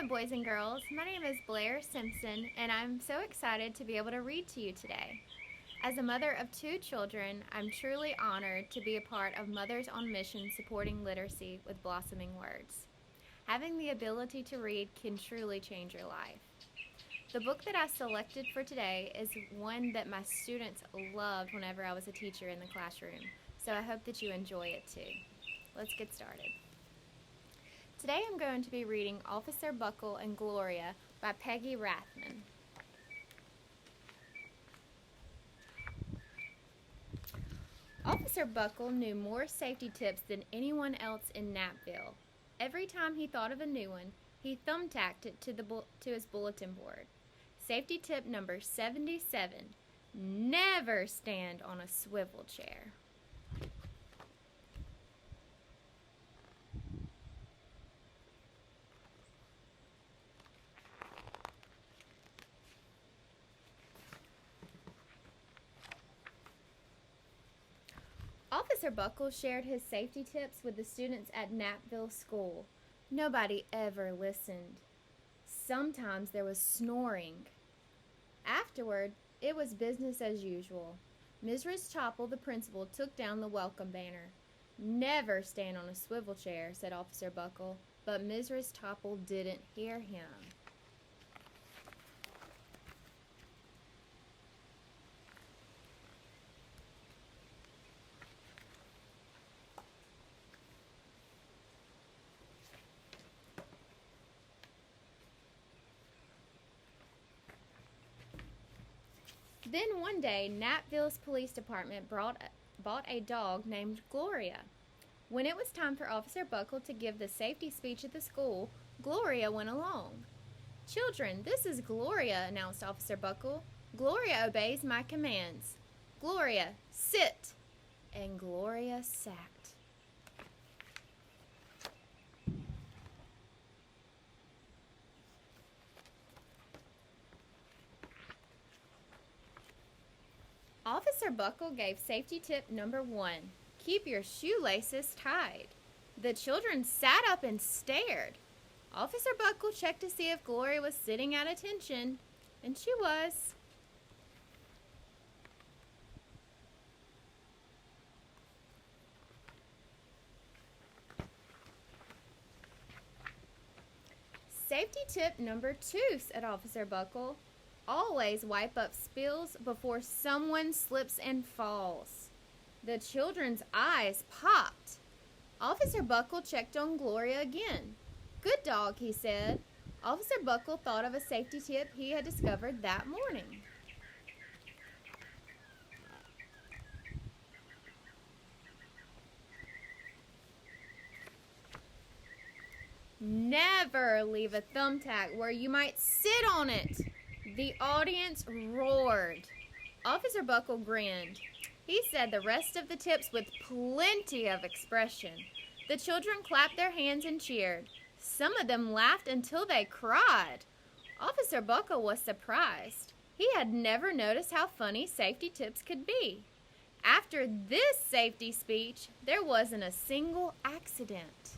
boys and girls. My name is Blair Simpson, and I'm so excited to be able to read to you today. As a mother of 2 children, I'm truly honored to be a part of Mothers on Mission supporting literacy with blossoming words. Having the ability to read can truly change your life. The book that I selected for today is one that my students loved whenever I was a teacher in the classroom, so I hope that you enjoy it too. Let's get started. Today I'm going to be reading Officer Buckle and Gloria by Peggy Rathmann. Officer Buckle knew more safety tips than anyone else in Napville. Every time he thought of a new one, he thumbtacked it to his bulletin board. Safety tip number 77, never stand on a swivel chair. Officer Buckle shared his safety tips with the students at Napville School. Nobody ever listened. Sometimes there was snoring. Afterward, it was business as usual. Mrs. Topple, the principal, took down the welcome banner. Never stand on a swivel chair, said Officer Buckle, but Mrs. Topple didn't hear him. Then one day, Napville's police department bought a dog named Gloria. When it was time for Officer Buckle to give the safety speech at the school, Gloria went along. "Children, this is Gloria," announced Officer Buckle. "Gloria obeys my commands. Gloria, sit!" And Gloria sat. Officer Buckle gave safety tip number 1, keep your shoelaces tied. The children sat up and stared. Officer Buckle checked to see if Gloria was sitting at attention, and she was. Safety tip number 2, said Officer Buckle. Always wipe up spills before someone slips and falls. The children's eyes popped. Officer Buckle checked on Gloria again. "Good dog," he said. Officer Buckle thought of a safety tip he had discovered that morning. Never leave a thumbtack where you might sit on it. The audience roared. Officer Buckle grinned. He said the rest of the tips with plenty of expression. The children clapped their hands and cheered. Some of them laughed until they cried. Officer Buckle was surprised. He had never noticed how funny safety tips could be. After this safety speech, there wasn't a single accident.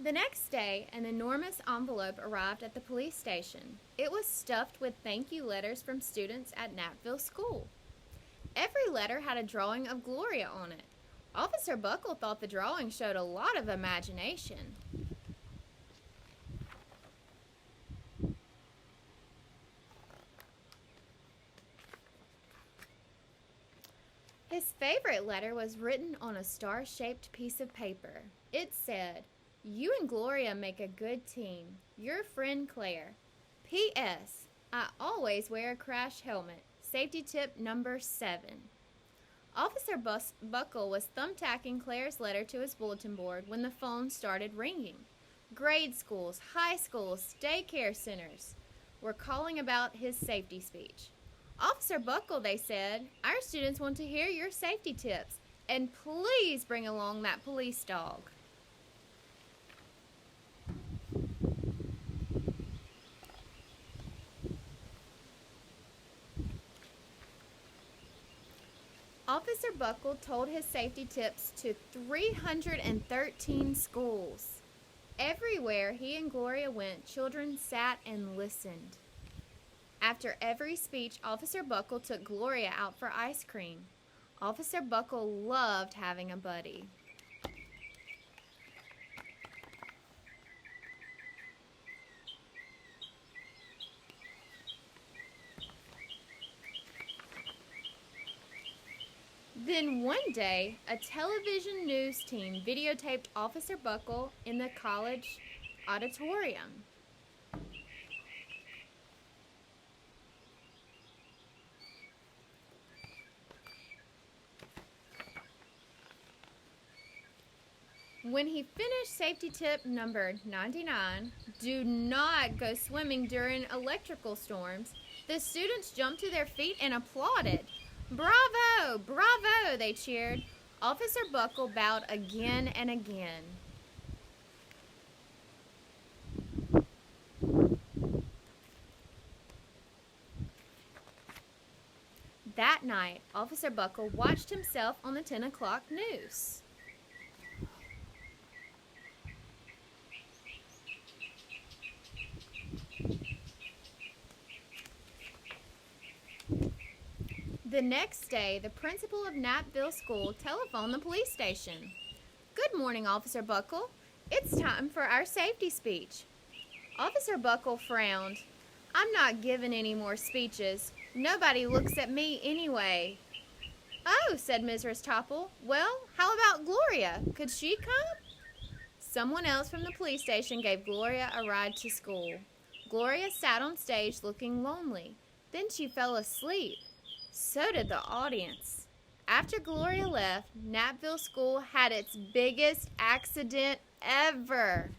The next day, an enormous envelope arrived at the police station. It was stuffed with thank you letters from students at Napville School. Every letter had a drawing of Gloria on it. Officer Buckle thought the drawing showed a lot of imagination. His favorite letter was written on a star-shaped piece of paper. It said, "You and Gloria make a good team. Your friend Claire. P.S. I always wear a crash helmet. Safety tip number 7. Officer Buckle was thumbtacking Claire's letter to his bulletin board when the phone started ringing. Grade schools, high schools, daycare centers were calling about his safety speech. "Officer Buckle," they said, "our students want to hear your safety tips, and please bring along that police dog." Officer Buckle told his safety tips to 313 schools. Everywhere he and Gloria went, children sat and listened. After every speech, Officer Buckle took Gloria out for ice cream. Officer Buckle loved having a buddy. Then one day, a television news team videotaped Officer Buckle in the college auditorium. When he finished safety tip number 99, do not go swimming during electrical storms, the students jumped to their feet and applauded. Bravo! Bravo! They cheered. Officer Buckle bowed again and again. That night, Officer Buckle watched himself on the 10 o'clock news. The next day, the principal of Knappville School telephoned the police station. Good morning, Officer Buckle. It's time for our safety speech. Officer Buckle frowned. I'm not giving any more speeches. Nobody looks at me anyway. Oh, said Mrs. Topple. Well, how about Gloria? Could she come? Someone else from the police station gave Gloria a ride to school. Gloria sat on stage looking lonely. Then she fell asleep. So did the audience. After Gloria left, Knappville School had its biggest accident ever.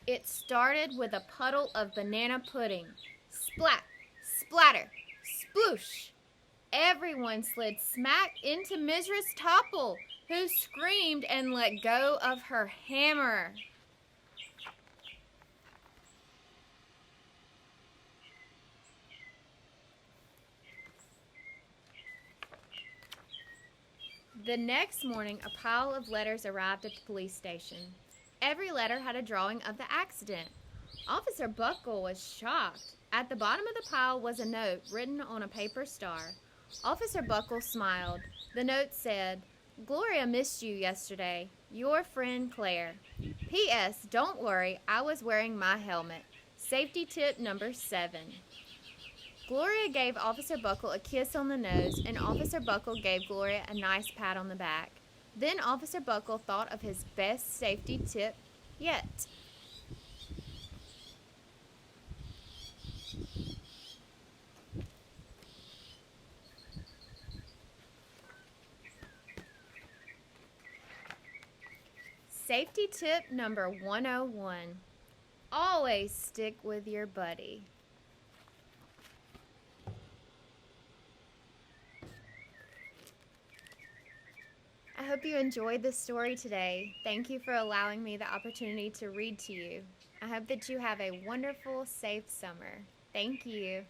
It started with a puddle of banana pudding. Splat, splatter, sploosh. Everyone slid smack into Mrs. Topple, who screamed and let go of her hammer. The next morning, a pile of letters arrived at the police station. Every letter had a drawing of the accident. Officer Buckle was shocked. At the bottom of the pile was a note written on a paper star. Officer Buckle smiled. The note said, Gloria missed you yesterday. Your friend Claire. P.S. Don't worry, I was wearing my helmet. Safety tip number 7. Gloria gave Officer Buckle a kiss on the nose, and Officer Buckle gave Gloria a nice pat on the back. Then Officer Buckle thought of his best safety tip yet. Safety tip number 101. Always stick with your buddy. I hope you enjoyed this story today. Thank you for allowing me the opportunity to read to you. I hope that you have a wonderful, safe summer. Thank you.